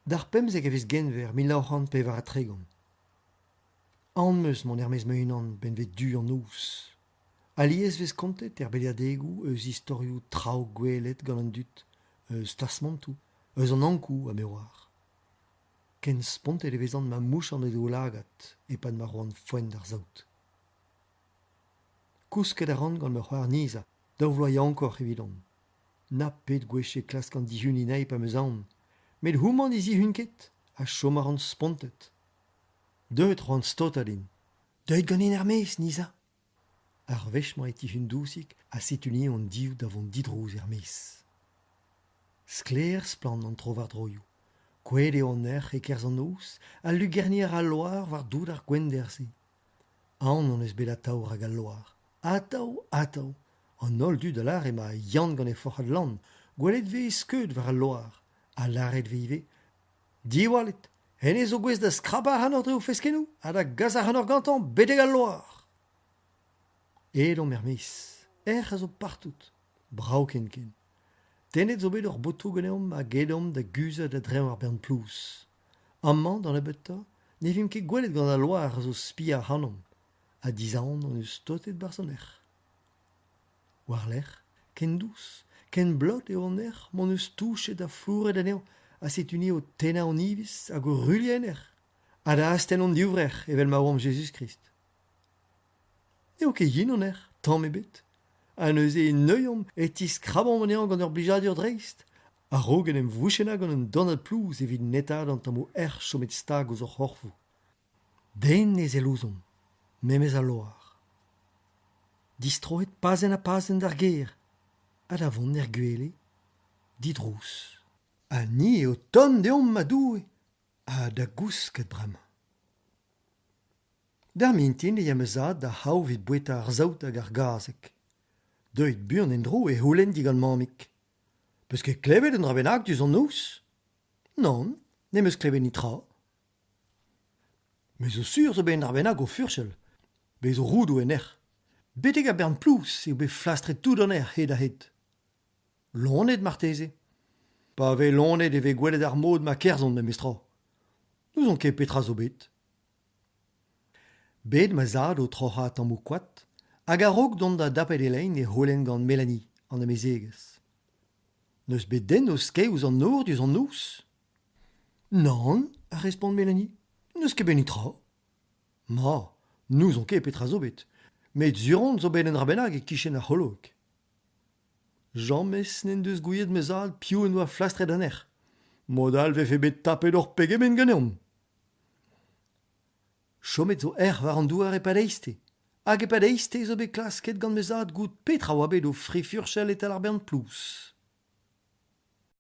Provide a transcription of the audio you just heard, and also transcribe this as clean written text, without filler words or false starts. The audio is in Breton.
D'ar pemzek e vez genver, 1900 pe war a tregont. An meus mon ermez meunan ben vet du an ous. Alies vez kontet beliadegou eus istorioù traoù gwelet gant an dut, eus tasmantou, eus an ankou a me war. Ken spontet e vezan ma mouchan edo lagat, e pad ma roan foen d'ar zaout. Kousket a ran gant me c'hoar niza, daou vloai ankor evidon. Na pet gwech e klask an dihun inei pa meus aon, met houman izi hun ket, a chomar an spontet. Deut roan stotalin. Deut gant en ermez, niza. Ar vechman e tihun dousik a setuni an div davon didrouz ermez. Skler splan an trovar droioù. Kouet eo an er e kerz an ous, a lugernier a loar war dout ar gwenderse. An eus bet a taour hag a loar. Ataou, an ol du da lar ema yann gant e forc'had lan, gwelet ve eskeud war a loar, a laret ve ive. Diwalet, hene zo gwez da skraba han or dreo feskenou, ha da gaz ar han or gantan bedeg a loar. Edom ermiz, a zo partout, brau ken. Tenet zo bet ur botou ganeom a gedom da guzet da dream ar bern plous. Amman, dan e beta, ne vim ket gwelet gant a loar a zo spi ar hanom, a dizan an eus stotet barsoner. War l'er, ken dous, ken blot eo an er, mon eus touchet da fouret aneo, a setuni o tena an ivis hag o rulien er, a da asten an divrech evel ma oam Jesus Christ. Eo ket yin an er, tamm ebet, a neus e neuiom e tis krabant manean gant ur blijadur dreist, a rogen em vouchena gant un donad plouz evit netad an tammo chomet stag ouz ur c'horfou. Den ez elouzon, memez a loar. Distroet pazen a pazen d'ar ger, a da vont er gwele, didrous. A ni eo ton deom ma doue, a da gousket bremañ. D'ar mintin e yamezad da hav vid boueta ar zaout hag ar gazek. Deuit buan en dro e holen digant mamik. Peus ket klevet un rabennak dus an nous? Non, nem eus klevet ni tra. Me zo sur zo ben rabennak o furchel, be zo roudou en er. Beteg a bern plous eo be flastret tout an er hed a hed. Lonet marteze. Pa ve lonet e ve gwelet ar mod ma kerzon me mestra. Nous on ket petra zo bet. Bet ma zad o trocha tammou kwat, hag a rog dont da dapet elein e holen gant Melanie an amezegez. Neus bet den o skei ouz an nor dus an nous? Non, a respond Melanie, neus ket ben ni tra. Ma, nous on ket petra zo bet, met zuron zo ben en rabenag e kichen ar c'holog. Jammez n'en deus gouillet me zad piou en oa flastret an er. Modal vefe bet tapet ur pegemen ganeom. Chomet zo war an douar e padeiste. Hag e padeiste zo bet klasket gant me zad gout petra oa bet o frifurchel et al ar bern plous.